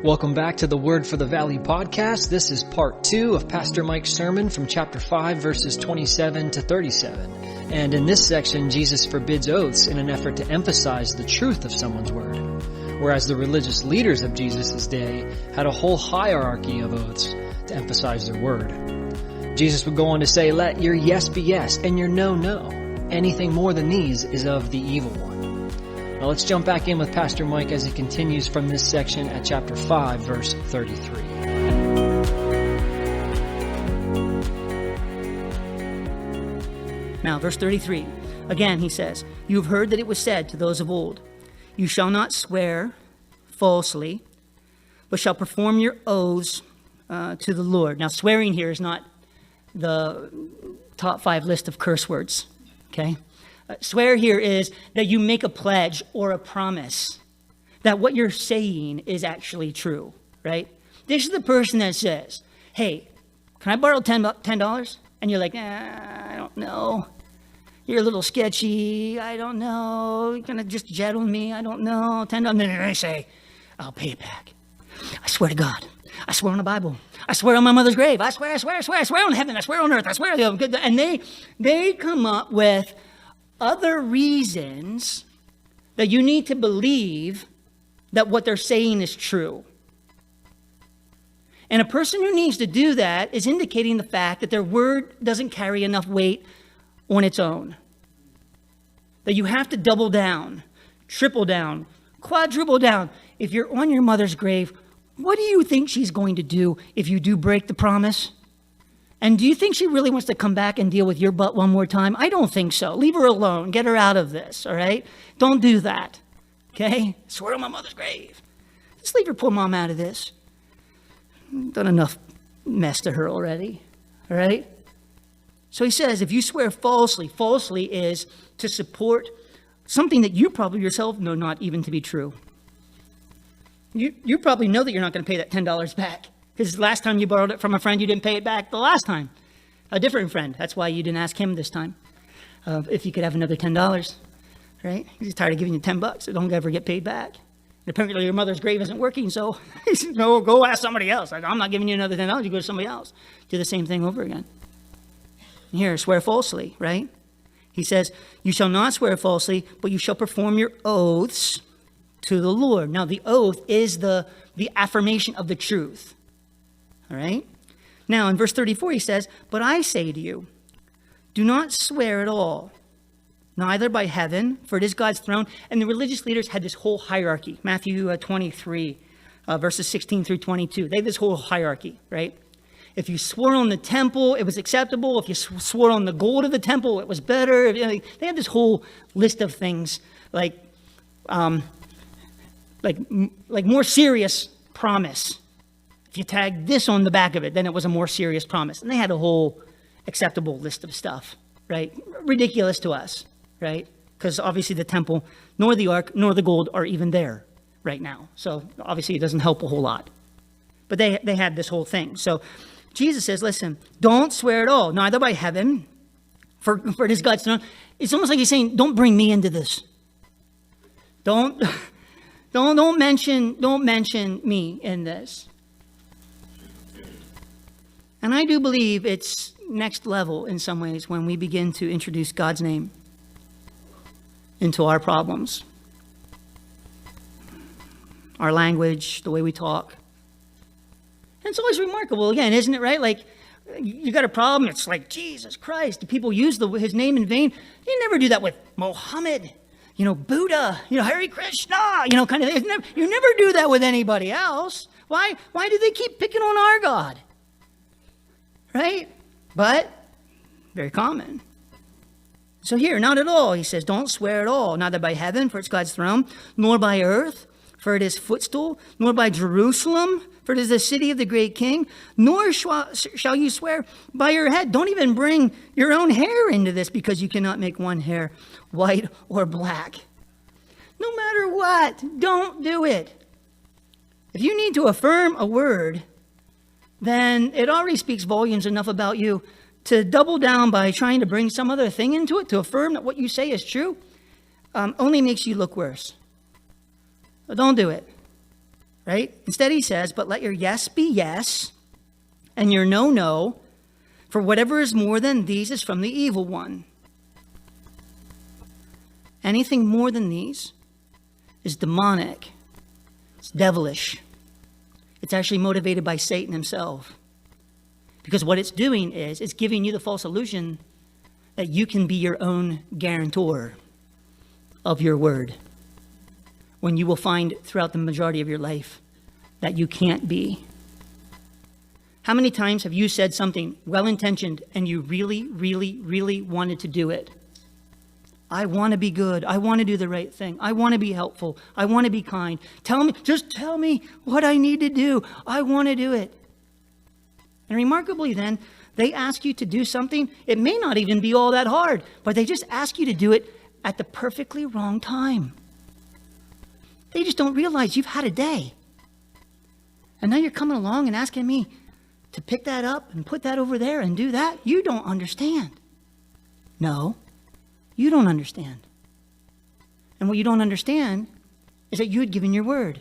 Welcome back to the Word for the Valley podcast. This is part 2 of Pastor Mike's sermon from chapter 5, verses 27 to 37. And in this section, Jesus forbids oaths in an effort to emphasize the truth of someone's word, whereas the religious leaders of Jesus' day had a whole hierarchy of oaths to emphasize their word. Jesus would go on to say, "Let your yes be yes, and your no, no. Anything more than these is of the evil one." Now let's jump back in with Pastor Mike as he continues from this section at chapter 5, verse 33. Now, verse 33. Again, he says, "You have heard that it was said to those of old, you shall not swear falsely, but shall perform your oaths to the Lord." Now, swearing here is not the top 5 list of curse words, okay? Swear here is that you make a pledge or a promise that what you're saying is actually true, right? This is the person that says, "Hey, can I borrow $10? And you're like, I don't know. You're a little sketchy. I don't know. You're going to just jet on me. I don't know. $10. And then they say, "I'll pay it back. I swear to God. I swear on the Bible. I swear on my mother's grave. I swear on heaven. I swear on earth. I swear." And they come up with other reasons that you need to believe that what they're saying is true. And a person who needs to do that is indicating the fact that their word doesn't carry enough weight on its own. That you have to double down, triple down, quadruple down. If you're on your mother's grave, what do you think she's going to do if you do break the promise? And do you think she really wants to come back and deal with your butt one more time? I don't think so. Leave her alone. Get her out of this, all right? Don't do that, okay? Swear on my mother's grave. Just leave your poor mom out of this. Done enough mess to her already, all right? So he says, if you swear falsely is to support something that you probably yourself know not even to be true. You probably know that you're not going to pay that $10 back. Because last time you borrowed it from a friend, you didn't pay it back the last time. A different friend. That's why you didn't ask him this time if you could have another $10, right? He's tired of giving you $10, so don't ever get paid back. And apparently your mother's grave isn't working, so he said, "No, go ask somebody else. I'm not giving you another $10. You go to somebody else." Do the same thing over again. And here, swear falsely, right? He says, "You shall not swear falsely, but you shall perform your oaths to the Lord." Now, the oath is the affirmation of the truth. All right? Now, in verse 34, he says, "But I say to you, do not swear at all, neither by heaven, for it is God's throne." And the religious leaders had this whole hierarchy. Matthew 23, verses 16 through 22. They had this whole hierarchy, right? If you swore on the temple, it was acceptable. If you swore on the gold of the temple, it was better. They had this whole list of things, like more serious promise. If you tagged this on the back of it, then it was a more serious promise. And they had a whole acceptable list of stuff, right? Ridiculous to us, right? Because obviously the temple, nor the ark, nor the gold are even there right now. So obviously it doesn't help a whole lot. But they had this whole thing. So Jesus says, listen, don't swear at all, neither by heaven, for it is God's throne. It's almost like he's saying, don't bring me into this. Don't mention me in this. And I do believe it's next level in some ways when we begin to introduce God's name into our problems, our language, the way we talk. And it's always remarkable, again, isn't it, right? Like, you got a problem, it's like, Jesus Christ, do people use his name in vain? You never do that with Mohammed, Buddha, Hare Krishna, kind of thing. You never do that with anybody else. Why do they keep picking on our God? Right? But very common. So here, not at all. He says, don't swear at all, neither by heaven, for it's God's throne, nor by earth, for it is footstool, nor by Jerusalem, for it is the city of the great king, nor shall you swear by your head. Don't even bring your own hair into this, because you cannot make one hair white or black. No matter what, don't do it. If you need to affirm a word, then it already speaks volumes enough about you to double down by trying to bring some other thing into it to affirm that what you say is true only makes you look worse. But don't do it. right? Instead he says, but let your yes be yes, and your no, no, for whatever is more than these is from the evil one. Anything more than these is demonic. It's devilish. It's actually motivated by Satan himself. Because what it's doing is it's giving you the false illusion that you can be your own guarantor of your word, when you will find throughout the majority of your life that you can't be. How many times have you said something well-intentioned and you really, really, really wanted to do it? I want to be good. I want to do the right thing. I want to be helpful. I want to be kind. Just tell me what I need to do. I want to do it. And remarkably then, they ask you to do something. It may not even be all that hard, but they just ask you to do it at the perfectly wrong time. They just don't realize you've had a day. And now you're coming along and asking me to pick that up and put that over there and do that. You don't understand. No, you don't understand. And what you don't understand is that you had given your word.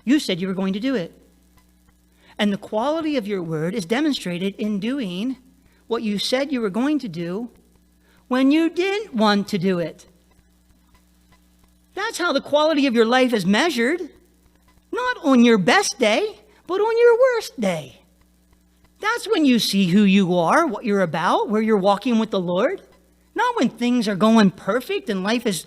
You said you were going to do it. And the quality of your word is demonstrated in doing what you said you were going to do when you didn't want to do it. That's how the quality of your life is measured. Not on your best day, but on your worst day. That's when you see who you are, what you're about, where you're walking with the Lord. Not when things are going perfect and life is,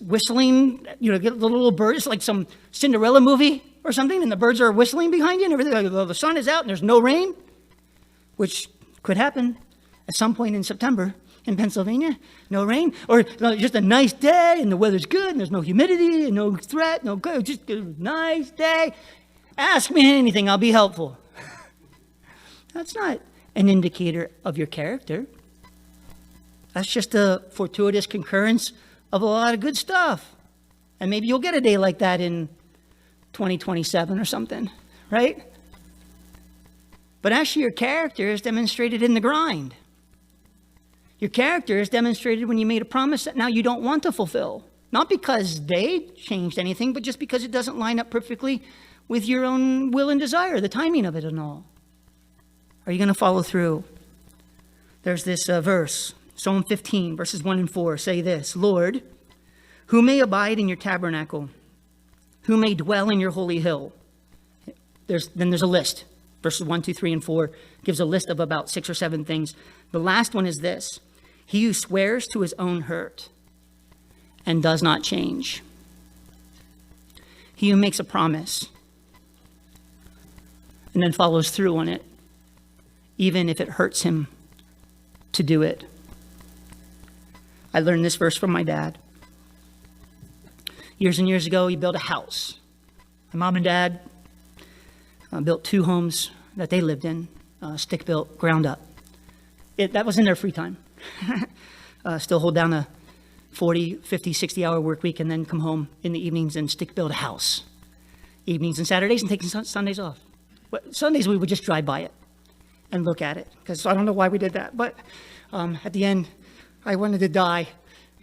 whistling, get the little birds, like some Cinderella movie or something, and the birds are whistling behind you and everything. The sun is out and there's no rain, which could happen at some point in September in Pennsylvania. No rain, or just a nice day and the weather's good and there's no humidity and no threat, no good, just a nice day. Ask me anything, I'll be helpful. That's not an indicator of your character. That's just a fortuitous concurrence of a lot of good stuff. And maybe you'll get a day like that in 2027 or something, right? But actually your character is demonstrated in the grind. Your character is demonstrated when you made a promise that now you don't want to fulfill. Not because they changed anything, but just because it doesn't line up perfectly with your own will and desire, the timing of it and all. Are you going to follow through? There's this verse, Psalm 15, verses 1 and 4, say this, Lord, who may abide in your tabernacle? Who may dwell in your holy hill? There's a list. Verses 1, 2, 3, and 4 gives a list of about 6 or 7 things. The last one is this. He who swears to his own hurt and does not change. He who makes a promise and then follows through on it, even if it hurts him to do it. I learned this verse from my dad. Years and years ago, he built a house. My mom and dad built 2 homes that they lived in, stick-built, ground up. That was in their free time. Still hold down a 40, 50, 60-hour work week and then come home in the evenings and stick-build a house. Evenings and Saturdays and taking Sundays off. But Sundays we would just drive by it and look at it, because I don't know why we did that. But at the end, I wanted to die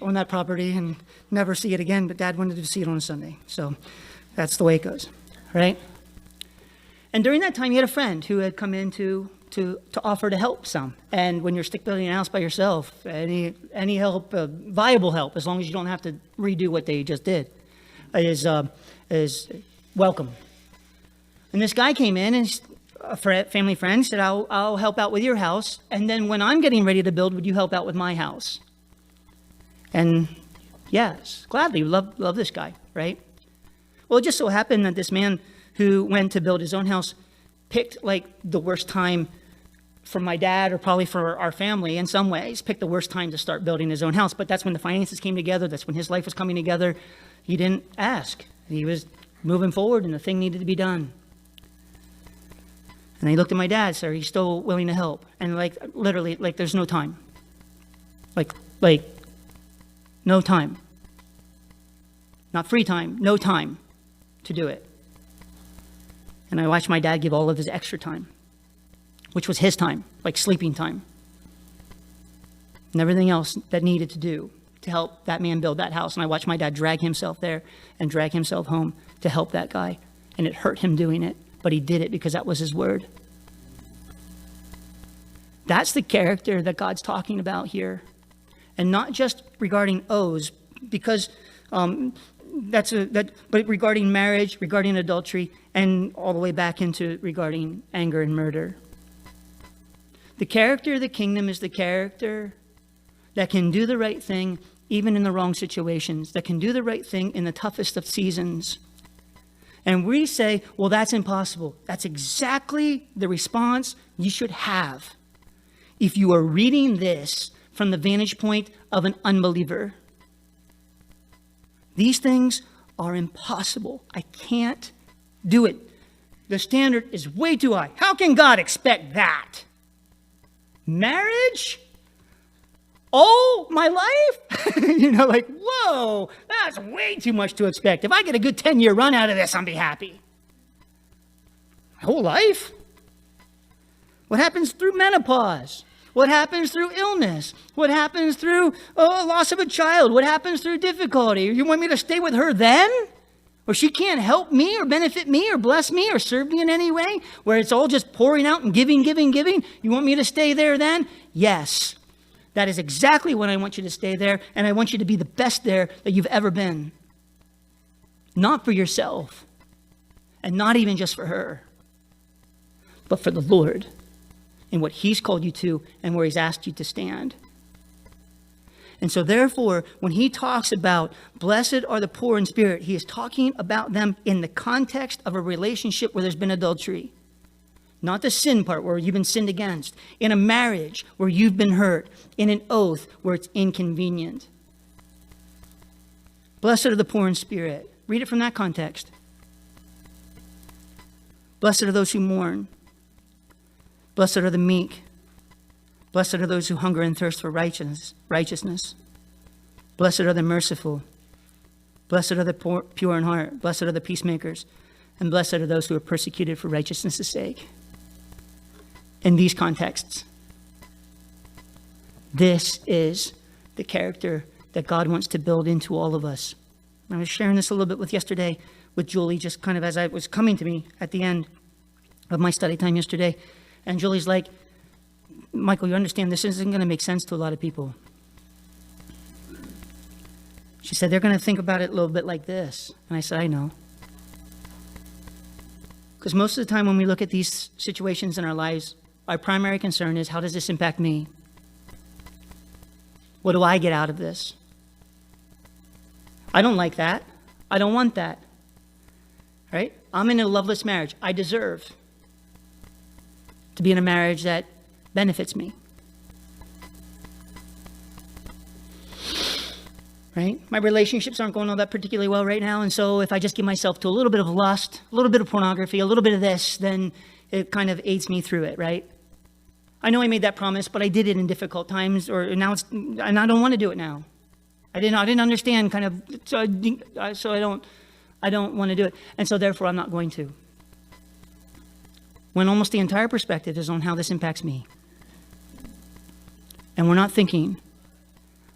on that property and never see it again, but Dad wanted to see it on a Sunday. So that's the way it goes, right? And during that time, he had a friend who had come in to offer to help some. And when you're stick building a house by yourself, any help, viable help, as long as you don't have to redo what they just did, is welcome. And this guy came in, and a family friend said, I'll help out with your house. And then when I'm getting ready to build, would you help out with my house? And yes, gladly, love this guy, right? Well, it just so happened that this man who went to build his own house picked like the worst time for my dad, or probably for our family in some ways, picked the worst time to start building his own house. But that's when the finances came together. That's when his life was coming together. He didn't ask. He was moving forward and the thing needed to be done. And he looked at my dad, sir, he's still willing to help. And literally, there's no time. No time. Not free time, no time to do it. And I watched my dad give all of his extra time, which was his time, like sleeping time, and everything else that needed to do to help that man build that house. And I watched my dad drag himself there and drag himself home to help that guy. And it hurt him doing it, but he did it because that was his word. That's the character that God's talking about here. And not just regarding oaths, because but regarding marriage, regarding adultery, and all the way back into regarding anger and murder. The character of the kingdom is the character that can do the right thing even in the wrong situations, that can do the right thing in the toughest of seasons. And we say, well, that's impossible. That's exactly the response you should have if you are reading this from the vantage point of an unbeliever. These things are impossible. I can't do it. The standard is way too high. How can God expect that? Marriage? All my life? Like, whoa, that's way too much to expect. If I get a good 10-year run out of this, I'll be happy. My whole life? What happens through menopause? What happens through illness? What happens through loss of a child? What happens through difficulty? You want me to stay with her then? Or she can't help me or benefit me or bless me or serve me in any way? Where it's all just pouring out and giving, giving, giving? You want me to stay there then? Yes. That is exactly when I want you to stay there. And I want you to be the best there that you've ever been. Not for yourself. And not even just for her. But for the Lord. And what he's called you to and where he's asked you to stand. And so therefore, when he talks about blessed are the poor in spirit, he is talking about them in the context of a relationship where there's been adultery. Not the sin part where you've been sinned against. In a marriage where you've been hurt. In an oath where it's inconvenient. Blessed are the poor in spirit. Read it from that context. Blessed are those who mourn. Blessed are the meek. Blessed are those who hunger and thirst for righteousness. Blessed are the merciful. Blessed are the pure in heart. Blessed are the peacemakers. And blessed are those who are persecuted for righteousness' sake. In these contexts, this is the character that God wants to build into all of us. I was sharing this a little bit yesterday with Julie, just kind of as it was coming to me at the end of my study time yesterday. And Julie's like, Michael, you understand this isn't going to make sense to a lot of people. She said, they're going to think about it a little bit like this. And I said, I know. Because most of the time when we look at these situations in our lives, our primary concern is, how does this impact me? What do I get out of this? I don't like that. I don't want that. Right? I'm in a loveless marriage. I deserve to be in a marriage that benefits me. Right? My relationships aren't going all that particularly well right now, and so if I just give myself to a little bit of lust, a little bit of pornography, a little bit of this, then it kind of aids me through it, right? I know I made that promise, but I did it in difficult times, and I don't want to do it now. I didn't understand kind of, so I don't want to do it, and so therefore I'm not going to. When almost the entire perspective is on how this impacts me. And we're not thinking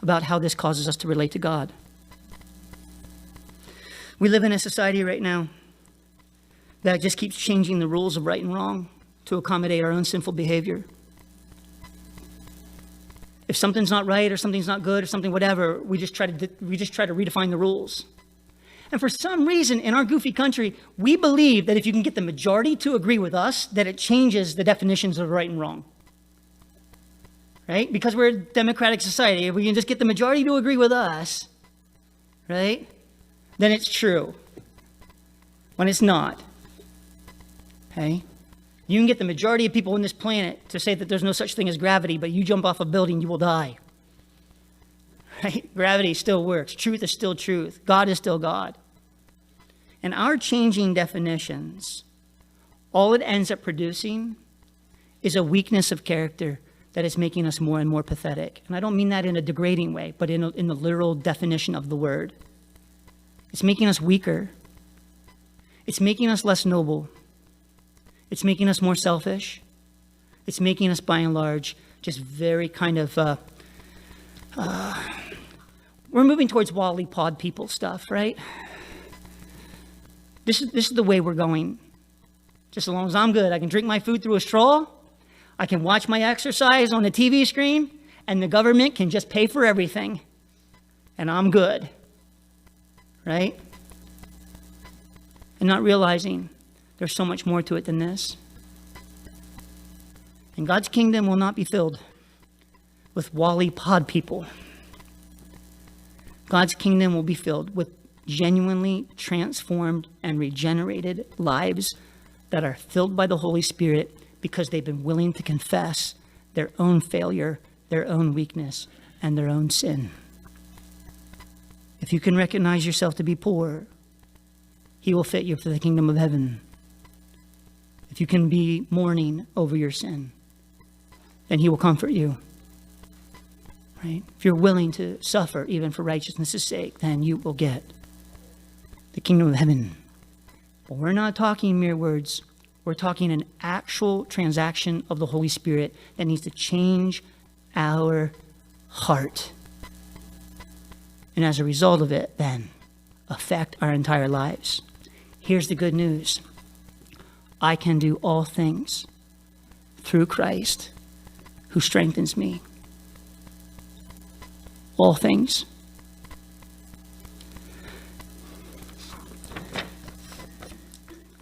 about how this causes us to relate to God. We live in a society right now that just keeps changing the rules of right and wrong to accommodate our own sinful behavior. If something's not right or something's not good or something whatever, we just try to redefine the rules. And for some reason in our goofy country, we believe that if you can get the majority to agree with us, that it changes the definitions of right and wrong. Right? Because we're a democratic society. If we can just get the majority to agree with us, right? Then it's true. When it's not. Okay? You can get the majority of people on this planet to say that there's no such thing as gravity, but you jump off a building, you will die. Right? Gravity still works. Truth is still truth. God is still God. And our changing definitions, all it ends up producing is a weakness of character that is making us more and more pathetic. And I don't mean that in a degrading way, but in the literal definition of the word. It's making us weaker. It's making us less noble. It's making us more selfish. It's making us, by and large, just very kind of We're moving towards Wally Pod people stuff, right? This is the way we're going. Just as long as I'm good, I can drink my food through a straw, I can watch my exercise on the TV screen, and the government can just pay for everything. And I'm good. Right? And not realizing there's so much more to it than this. And God's kingdom will not be filled with Wally Pod people. God's kingdom will be filled with genuinely transformed and regenerated lives that are filled by the Holy Spirit because they've been willing to confess their own failure, their own weakness, and their own sin. If you can recognize yourself to be poor, He will fit you for the kingdom of heaven. If you can be mourning over your sin, then He will comfort you. Right? If you're willing to suffer even for righteousness' sake, then you will get the kingdom of heaven. But we're not talking mere words. We're talking an actual transaction of the Holy Spirit that needs to change our heart. And as a result of it, then, affect our entire lives. Here's the good news. I can do all things through Christ who strengthens me. All things.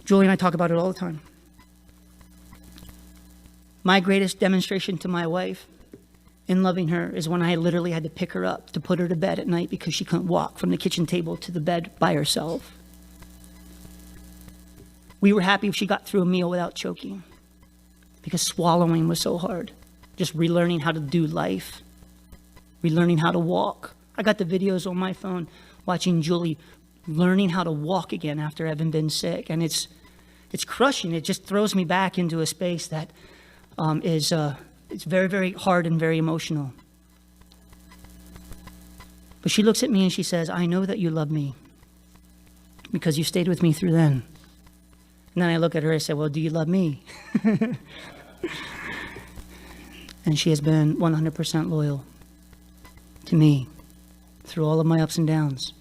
Julie and I talk about it all the time. My greatest demonstration to my wife in loving her is when I literally had to pick her up to put her to bed at night because she couldn't walk from the kitchen table to the bed by herself. We were happy if she got through a meal without choking because swallowing was so hard. Just relearning how to do life, relearning how to walk. I got the videos on my phone watching Julie learning how to walk again after having been sick, and it's crushing. It just throws me back into a space that it's very, very hard and very emotional. But she looks at me and she says, I know that you love me because you stayed with me through then. And then I look at her and I say, well, do you love me? And she has been 100% loyal to me through all of my ups and downs.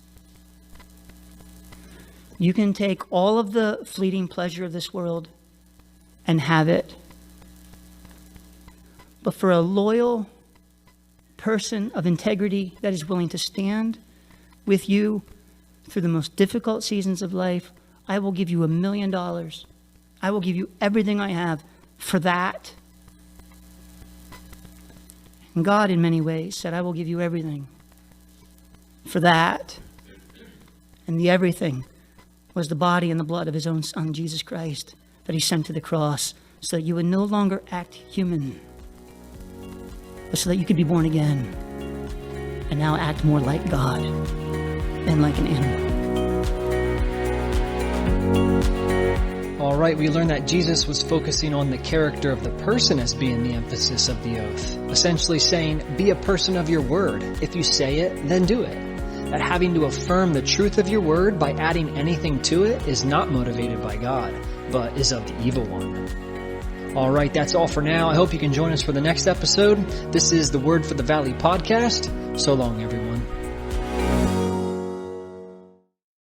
You can take all of the fleeting pleasure of this world and have it. But for a loyal person of integrity that is willing to stand with you through the most difficult seasons of life, I will give you $1 million. I will give you everything I have for that. And God, in many ways, said, I will give you everything for that. And the everything was the body and the blood of His own Son, Jesus Christ, that He sent to the cross so that you would no longer act human, but so that you could be born again and now act more like God than like an animal. All right, we learned that Jesus was focusing on the character of the person as being the emphasis of the oath. Essentially saying, be a person of your word. If you say it, then do it. That having to affirm the truth of your word by adding anything to it is not motivated by God, but is of the evil one. All right, that's all for now. I hope you can join us for the next episode. This is the Word for the Valley podcast. So long, everyone.